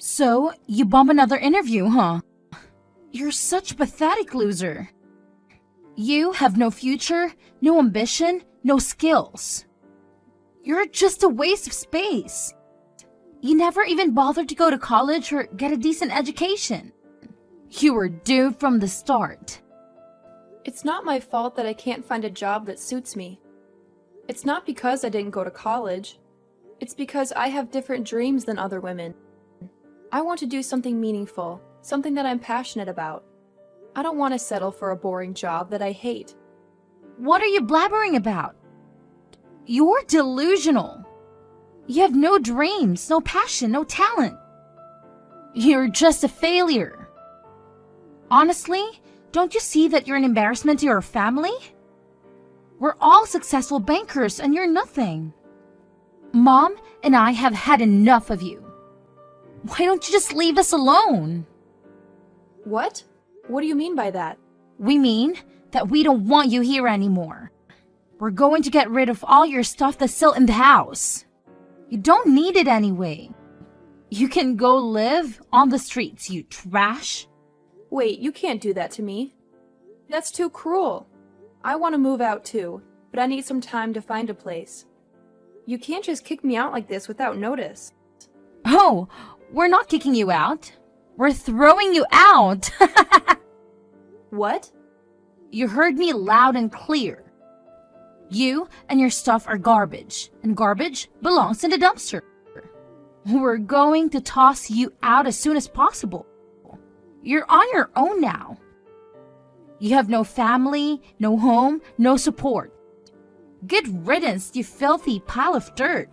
So, you bump another interview, huh? You're such a pathetic loser. You have no future, no ambition, no skills. You're just a waste of space. You never even bothered to go to college or get a decent education. You were doomed from the start. It's not my fault that I can't find a job that suits me. It's not because I didn't go to college. It's because I have different dreams than other women. I want to do something meaningful, something that I'm passionate about. I don't want to settle for a boring job that I hate. What are you blabbering about? You're delusional. You have no dreams, no passion, no talent. You're just a failure. Honestly, don't you see that you're an embarrassment to your family? We're all successful bankers and you're nothing. Mom and I have had enough of you. Why don't you just leave us alone? What? What do you mean by that? We mean that we don't want you here anymore. We're going to get rid of all your stuff that's still in the house. You don't need it anyway. You can go live on the streets, you trash. Wait, you can't do that to me. That's too cruel. I want to move out too, but I need some time to find a place. You can't just kick me out like this without notice. Oh, we're not kicking you out. We're throwing you out. What? You heard me loud and clear. You and your stuff are garbage, and garbage belongs in the dumpster. We're going to toss you out as soon as possible. You're on your own now. You have no family, no home, no support. Good riddance, you filthy pile of dirt.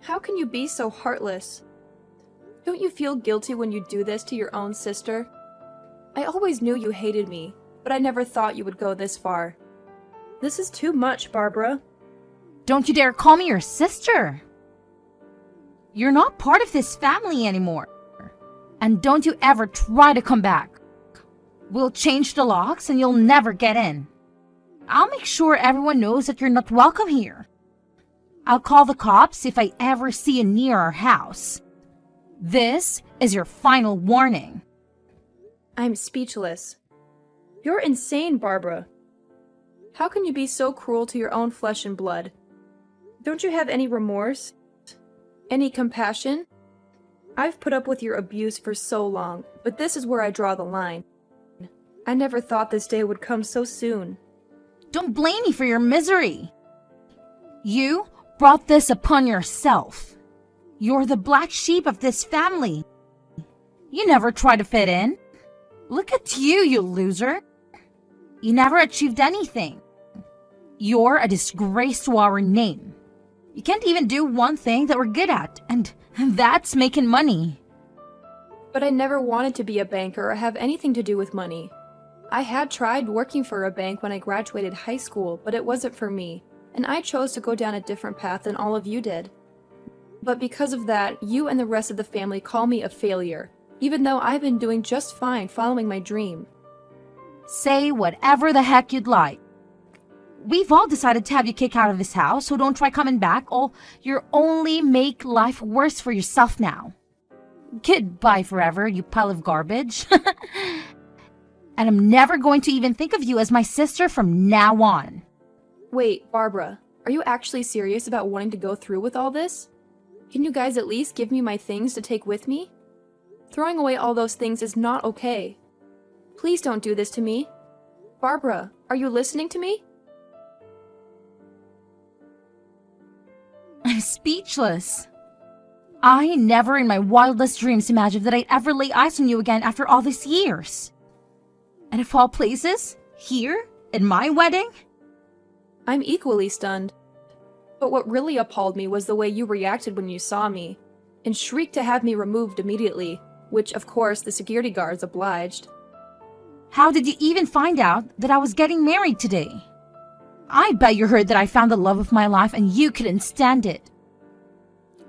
How can you be so heartless? Don't you feel guilty when you do this to your own sister? I always knew you hated me, but I never thought you would go this far. This is too much, Barbara. Don't you dare call me your sister. You're not part of this family anymore. And don't you ever try to come back. We'll change the locks and you'll never get in. I'll make sure everyone knows that you're not welcome here. I'll call the cops if I ever see you near our house. This is your final warning. I'm speechless. You're insane, Barbara. How can you be so cruel to your own flesh and blood? Don't you have any remorse? Any compassion? I've put up with your abuse for so long, but this is where I draw the line. I never thought this day would come so soon. Don't blame me for your misery. You brought this upon yourself. You're the black sheep of this family. You never tried to fit in. Look at you, you loser. You never achieved anything. You're a disgrace to our name. You can't even do one thing that we're good at, and that's making money. But I never wanted to be a banker or have anything to do with money. I had tried working for a bank when I graduated high school, but it wasn't for me, and I chose to go down a different path than all of you did. But because of that, you and the rest of the family call me a failure, even though I've been doing just fine following my dream. Say whatever the heck you'd like. We've all decided to have you kick out of this house, so don't try coming back, or you'll only make life worse for yourself now. Goodbye forever, you pile of garbage. And I'm never going to even think of you as my sister from now on. Wait, Barbara, are you actually serious about wanting to go through with all this? Can you guys at least give me my things to take with me? Throwing away all those things is not okay. Please don't do this to me. Barbara, are you listening to me? I'm speechless. I never in my wildest dreams imagined that I'd ever lay eyes on you again after all these years. And of all places, here, at my wedding? I'm equally stunned. But what really appalled me was the way you reacted when you saw me, and shrieked to have me removed immediately, which of course the security guards obliged. How did you even find out that I was getting married today? I bet you heard that I found the love of my life and you couldn't stand it.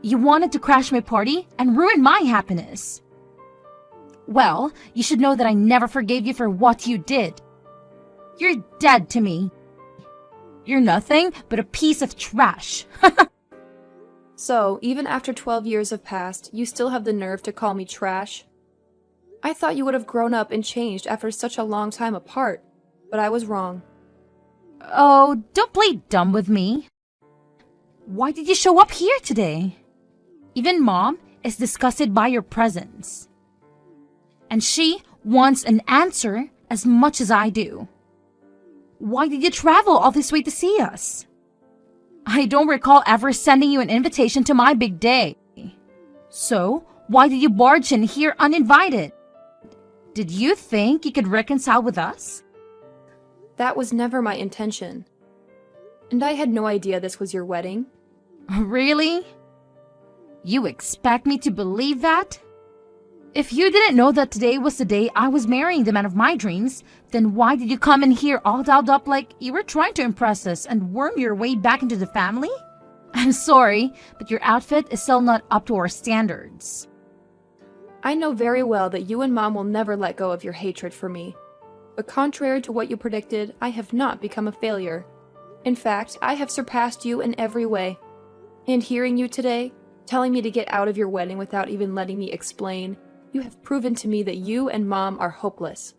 You wanted to crash my party and ruin my happiness. Well, you should know that I never forgave you for what you did. You're dead to me. You're nothing but a piece of trash. So, even after 12 years have passed, you still have the nerve to call me trash? I thought you would have grown up and changed after such a long time apart, but I was wrong. Oh, don't play dumb with me. Why did you show up here today? Even Mom is disgusted by your presence. And she wants an answer as much as I do. Why did you travel all this way to see us? I don't recall ever sending you an invitation to my big day. So, why did you barge in here uninvited? Did you think you could reconcile with us? That was never my intention. And I had no idea this was your wedding. Really? You expect me to believe that? If you didn't know that today was the day I was marrying the man of my dreams, then why did you come in here all dolled up like you were trying to impress us and worm your way back into the family? I'm sorry, but your outfit is still not up to our standards. I know very well that you and Mom will never let go of your hatred for me. But contrary to what you predicted, I have not become a failure. In fact, I have surpassed you in every way. And hearing you today, telling me to get out of your wedding without even letting me explain, you have proven to me that you and Mom are hopeless.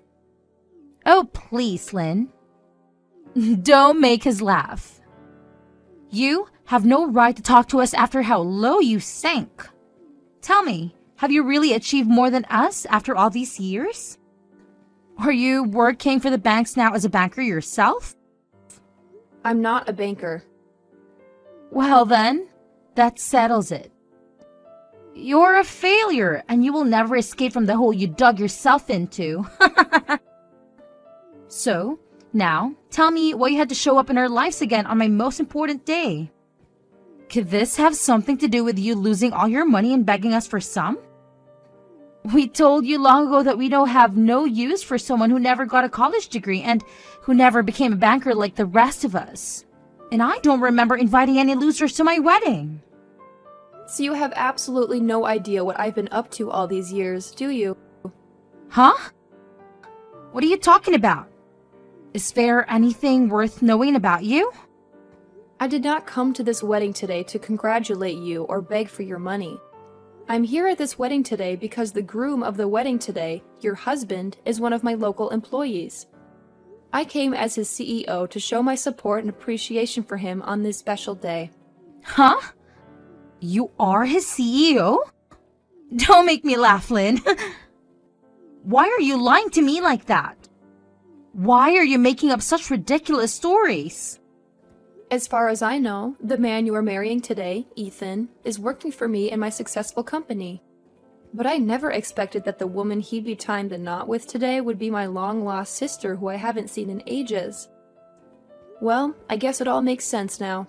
Oh, please, Lynn. Don't make us laugh. You have no right to talk to us after how low you sank. Tell me, have you really achieved more than us after all these years? Are you working for the banks now as a banker yourself? I'm not a banker. Well then, that settles it. You're a failure, and you will never escape from the hole you dug yourself into. So, now, tell me why you had to show up in our lives again on my most important day. Could this have something to do with you losing all your money and begging us for some? We told you long ago that we don't have no use for someone who never got a college degree and who never became a banker like the rest of us. And I don't remember inviting any losers to my wedding. So you have absolutely no idea what I've been up to all these years, do you? Huh? What are you talking about? Is there anything worth knowing about you? I did not come to this wedding today to congratulate you or beg for your money. I'm here at this wedding today because the groom of the wedding today, your husband, is one of my local employees. I came as his CEO to show my support and appreciation for him on this special day. Huh? You are his CEO? Don't make me laugh, Lynn. Why are you lying to me like that? Why are you making up such ridiculous stories? As far as I know, the man you are marrying today, Ethan, is working for me in my successful company. But I never expected that the woman he'd be tying the knot with today would be my long-lost sister who I haven't seen in ages. Well, I guess it all makes sense now.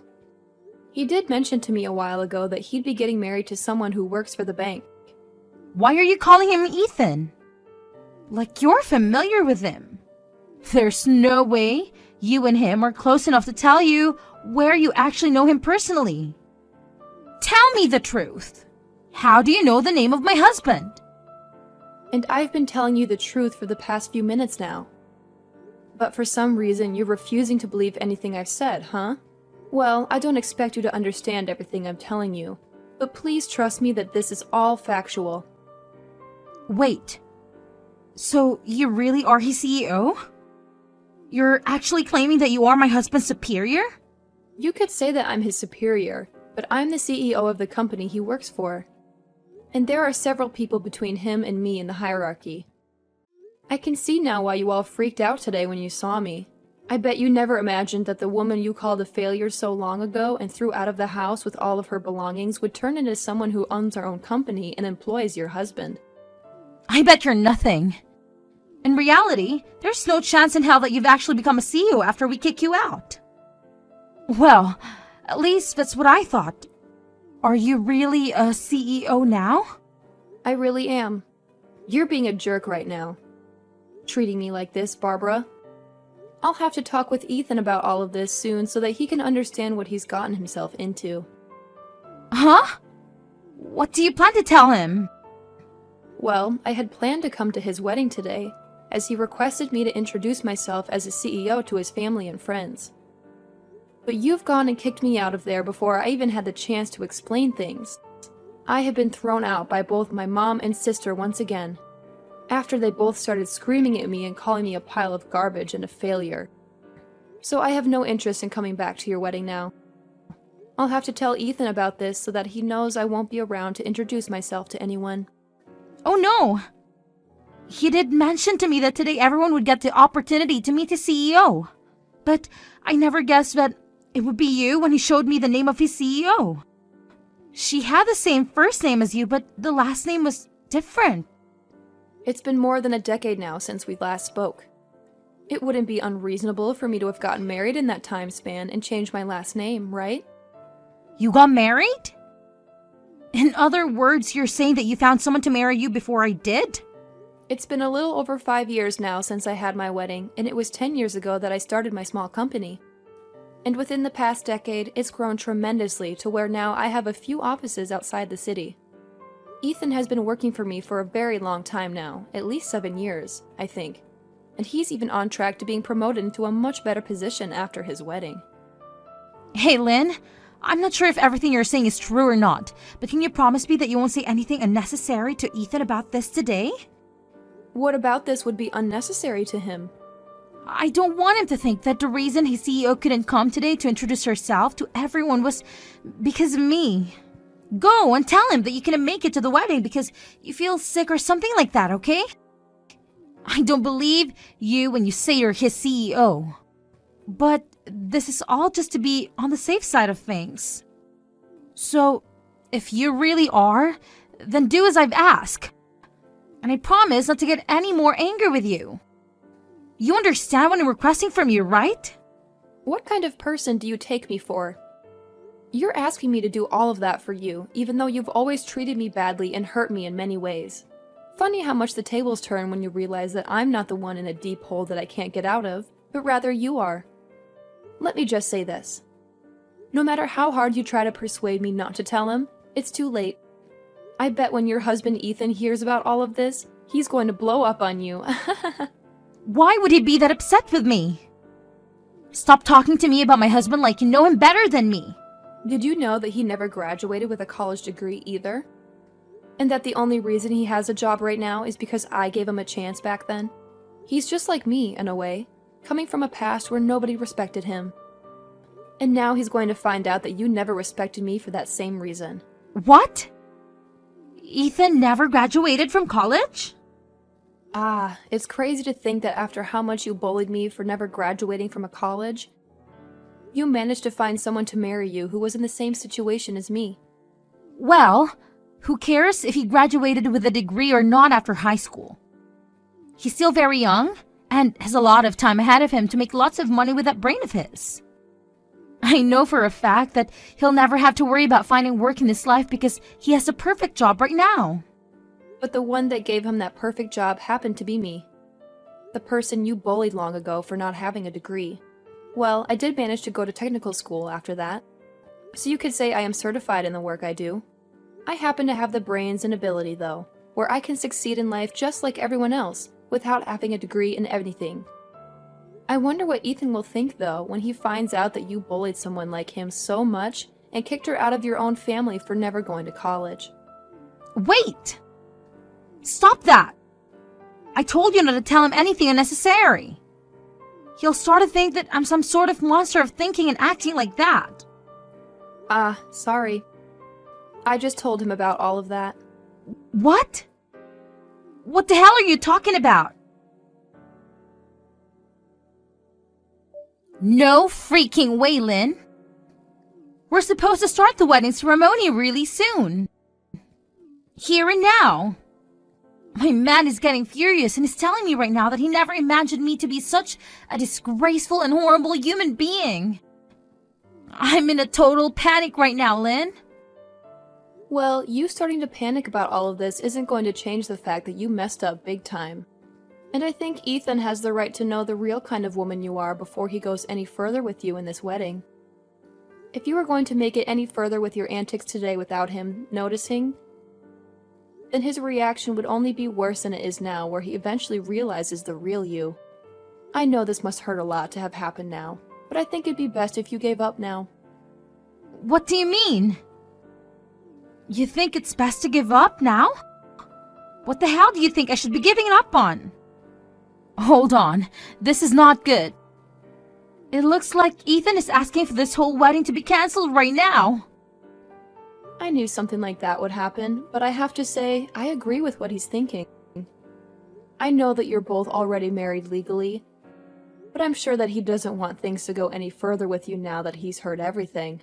He did mention to me a while ago that he'd be getting married to someone who works for the bank. Why are you calling him Ethan? Like you're familiar with him. There's no way you and him are close enough to tell you where you actually know him personally. Tell me the truth. How do you know the name of my husband? And I've been telling you the truth for the past few minutes now. But for some reason, you're refusing to believe anything I've said, huh? Well, I don't expect you to understand everything I'm telling you, but please trust me that this is all factual. Wait. So you really are his CEO? You're actually claiming that you are my husband's superior? You could say that I'm his superior, but I'm the CEO of the company he works for. And there are several people between him and me in the hierarchy. I can see now why you all freaked out today when you saw me. I bet you never imagined that the woman you called a failure so long ago and threw out of the house with all of her belongings would turn into someone who owns her own company and employs your husband. I bet you're nothing. In reality, there's no chance in hell that you've actually become a CEO after we kick you out. Well, at least that's what I thought. Are you really a CEO now? I really am. You're being a jerk right now. Treating me like this, Barbara. I'll have to talk with Ethan about all of this soon so that he can understand what he's gotten himself into. Huh? What do you plan to tell him? Well, I had planned to come to his wedding today, as he requested me to introduce myself as a CEO to his family and friends. But you've gone and kicked me out of there before I even had the chance to explain things. I have been thrown out by both my mom and sister once again, after they both started screaming at me and calling me a pile of garbage and a failure. So I have no interest in coming back to your wedding now. I'll have to tell Ethan about this so that he knows I won't be around to introduce myself to anyone. Oh no! He did mention to me that today everyone would get the opportunity to meet the CEO. But I never guessed that it would be you when he showed me the name of his CEO. She had the same first name as you, but the last name was different. It's been more than a decade now since we last spoke. It wouldn't be unreasonable for me to have gotten married in that time span and changed my last name, right? You got married? In other words, you're saying that you found someone to marry you before I did? It's been a little over 5 years now since I had my wedding, and it was 10 years ago that I started my small company. And within the past decade, it's grown tremendously to where now I have a few offices outside the city. Ethan has been working for me for a very long time now, at least 7 years, I think. And he's even on track to being promoted into a much better position after his wedding. Hey, Lynn, I'm not sure if everything you're saying is true or not, but can you promise me that you won't say anything unnecessary to Ethan about this today? What about this would be unnecessary to him? I don't want him to think that the reason his CEO couldn't come today to introduce herself to everyone was because of me. Go and tell him that you couldn't make it to the wedding because you feel sick or something like that, okay? I don't believe you when you say you're his CEO. But this is all just to be on the safe side of things. So, if you really are, then do as I've asked. And I promise not to get any more angry with you. You understand what I'm requesting from you, right? What kind of person do you take me for? You're asking me to do all of that for you, even though you've always treated me badly and hurt me in many ways. Funny how much the tables turn when you realize that I'm not the one in a deep hole that I can't get out of, but rather you are. Let me just say this. No matter how hard you try to persuade me not to tell him, it's too late. I bet when your husband Ethan hears about all of this, he's going to blow up on you. Why would he be that upset with me? Stop talking to me about my husband like you know him better than me. Did you know that he never graduated with a college degree either? And that the only reason he has a job right now is because I gave him a chance back then? He's just like me, in a way, coming from a past where nobody respected him. And now he's going to find out that you never respected me for that same reason. What? Ethan never graduated from college? Ah, it's crazy to think that after how much you bullied me for never graduating from a college, you managed to find someone to marry you who was in the same situation as me. Well, who cares if he graduated with a degree or not after high school? He's still very young and has a lot of time ahead of him to make lots of money with that brain of his. I know for a fact that he'll never have to worry about finding work in his life because he has a perfect job right now. But the one that gave him that perfect job happened to be me. The person you bullied long ago for not having a degree. Well, I did manage to go to technical school after that. So you could say I am certified in the work I do. I happen to have the brains and ability, though, where I can succeed in life just like everyone else, without having a degree in anything. I wonder what Ethan will think, though, when he finds out that you bullied someone like him so much and kicked her out of your own family for never going to college. Wait! Stop that! I told you not to tell him anything unnecessary. He'll start to think that I'm some sort of monster of thinking and acting like that. Sorry. I just told him about all of that. What? What the hell are you talking about? No freaking way, Lynn. We're supposed to start the wedding ceremony really soon. Here and now. My man is getting furious and is telling me right now that he never imagined me to be such a disgraceful and horrible human being. I'm in a total panic right now, Lynn. Well, you starting to panic about all of this isn't going to change the fact that you messed up big time. And I think Ethan has the right to know the real kind of woman you are before he goes any further with you in this wedding. If you were going to make it any further with your antics today without him noticing, then his reaction would only be worse than it is now, where he eventually realizes the real you. I know this must hurt a lot to have happened now, but I think it'd be best if you gave up now. What do you mean? You think it's best to give up now? What the hell do you think I should be giving up on? Hold on, this is not good. It looks like Ethan is asking for this whole wedding to be cancelled right now. I knew something like that would happen, but I have to say, I agree with what he's thinking. I know that you're both already married legally, but I'm sure that he doesn't want things to go any further with you now that he's heard everything.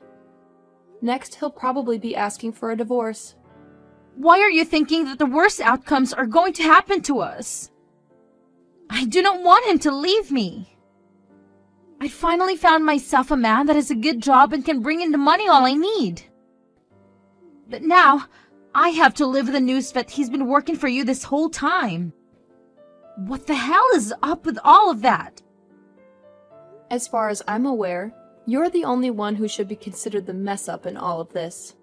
Next, he'll probably be asking for a divorce. Why are you thinking that the worst outcomes are going to happen to us? I do not want him to leave me. I finally found myself a man that has a good job and can bring in the money all I need. But now, I have to live with the news that he's been working for you this whole time. What the hell is up with all of that? As far as I'm aware, you're the only one who should be considered the mess-up in all of this.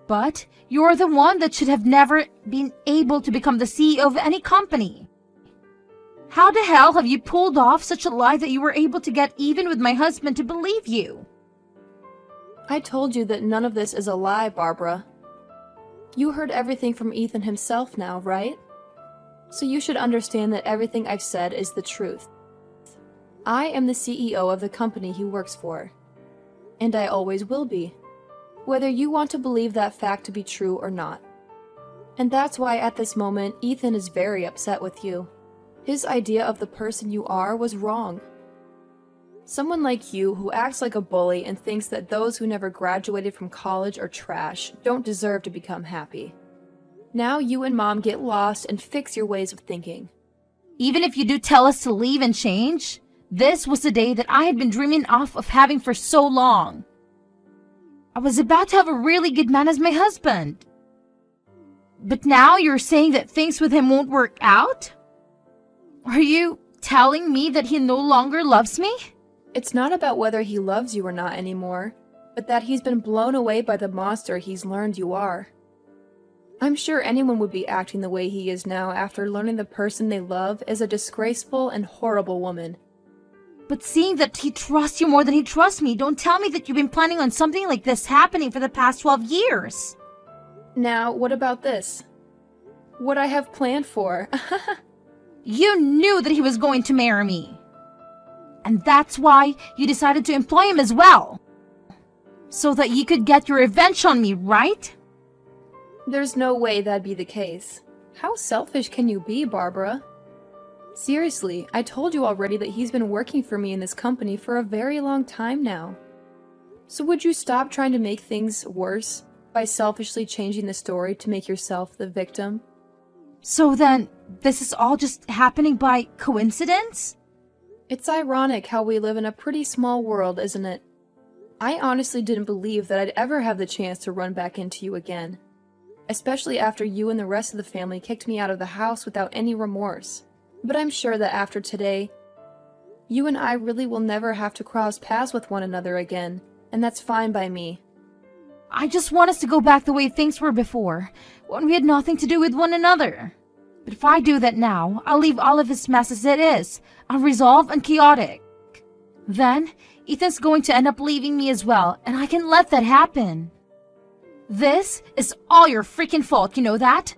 But you're the one that should have never been able to become the CEO of any company. How the hell have you pulled off such a lie that you were able to get even with my husband to believe you? I told you that none of this is a lie, Barbara. You heard everything from Ethan himself now, right? So you should understand that everything I've said is the truth. I am the CEO of the company he works for. And I always will be, whether you want to believe that fact to be true or not. And that's why at this moment, Ethan is very upset with you. His idea of the person you are was wrong. Someone like you who acts like a bully and thinks that those who never graduated from college are trash don't deserve to become happy. Now you and Mom get lost and fix your ways of thinking. Even if you do tell us to leave and change, this was the day that I had been dreaming of having for so long. I was about to have a really good man as my husband. But now you're saying that things with him won't work out? Are you telling me that he no longer loves me? It's not about whether he loves you or not anymore, but that he's been blown away by the monster he's learned you are. I'm sure anyone would be acting the way he is now after learning the person they love is a disgraceful and horrible woman. But seeing that he trusts you more than he trusts me, don't tell me that you've been planning on something like this happening for the past 12 years. Now, what about this? What I have planned for. You knew that he was going to marry me. And that's why you decided to employ him as well. So that you could get your revenge on me, right? There's no way that'd be the case. How selfish can you be, Barbara? Seriously, I told you already that he's been working for me in this company for a very long time now. So would you stop trying to make things worse by selfishly changing the story to make yourself the victim? So then, this is all just happening by coincidence? It's ironic how we live in a pretty small world, isn't it? I honestly didn't believe that I'd ever have the chance to run back into you again. Especially after you and the rest of the family kicked me out of the house without any remorse. But I'm sure that after today, you and I really will never have to cross paths with one another again, and that's fine by me. I just want us to go back the way things were before, when we had nothing to do with one another. But if I do that now, I'll leave all of this mess as it is, unresolved and chaotic. Then, Ethan's going to end up leaving me as well, and I can let that happen. This is all your freaking fault, you know that?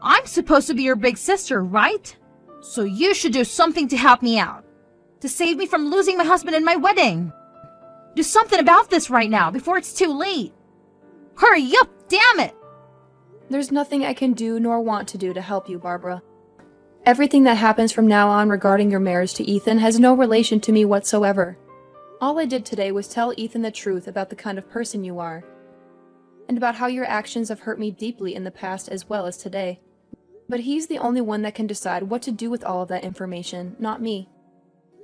I'm supposed to be your big sister, right? So you should do something to help me out. To save me from losing my husband and my wedding. Do something about this right now, before it's too late. Hurry up, damn it! There's nothing I can do nor want to do to help you, Barbara. Everything that happens from now on regarding your marriage to Ethan has no relation to me whatsoever. All I did today was tell Ethan the truth about the kind of person you are, and about how your actions have hurt me deeply in the past as well as today. But he's the only one that can decide what to do with all of that information, not me.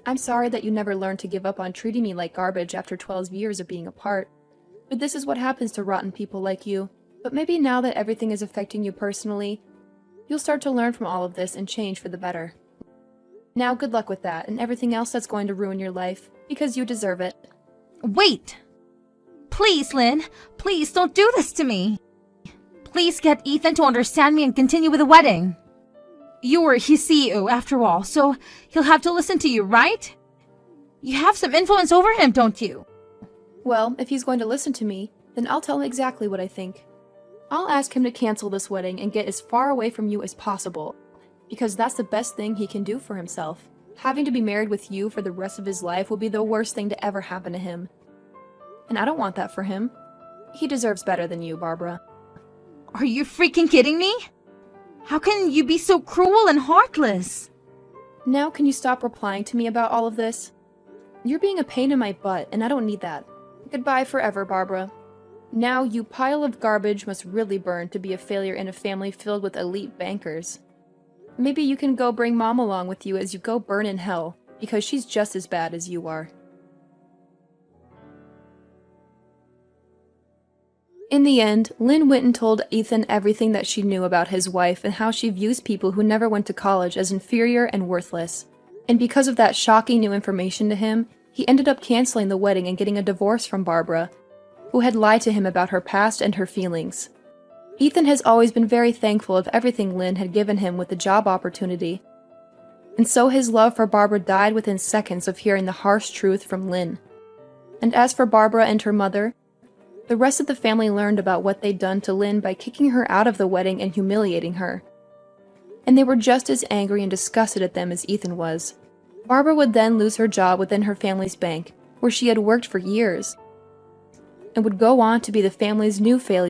I'm sorry that you never learned to give up on treating me like garbage after 12 years of being apart. But this is what happens to rotten people like you. But maybe now that everything is affecting you personally, you'll start to learn from all of this and change for the better. Now good luck with that and everything else that's going to ruin your life, because you deserve it. Wait! Please, Lynn, please don't do this to me. Please get Ethan to understand me and continue with the wedding. You're his CEO after all, so he'll have to listen to you, right? You have some influence over him, don't you? Well, if he's going to listen to me, then I'll tell him exactly what I think. I'll ask him to cancel this wedding and get as far away from you as possible, because that's the best thing he can do for himself. Having to be married with you for the rest of his life will be the worst thing to ever happen to him. And I don't want that for him. He deserves better than you, Barbara. Are you freaking kidding me? How can you be so cruel and heartless? Now can you stop replying to me about all of this? You're being a pain in my butt, and I don't need that. Goodbye forever, Barbara. Now you pile of garbage must really burn to be a failure in a family filled with elite bankers. Maybe you can go bring Mom along with you as you go burn in hell, because she's just as bad as you are. In the end, Lynn went and told Ethan everything that she knew about his wife and how she views people who never went to college as inferior and worthless. And because of that shocking new information to him, he ended up canceling the wedding and getting a divorce from Barbara, who had lied to him about her past and her feelings. Ethan has always been very thankful of everything Lynn had given him with the job opportunity, and so his love for Barbara died within seconds of hearing the harsh truth from Lynn. And as for Barbara and her mother, the rest of the family learned about what they'd done to Lynn by kicking her out of the wedding and humiliating her. And they were just as angry and disgusted at them as Ethan was. Barbara would then lose her job within her family's bank, where she had worked for years, and would go on to be the family's new failure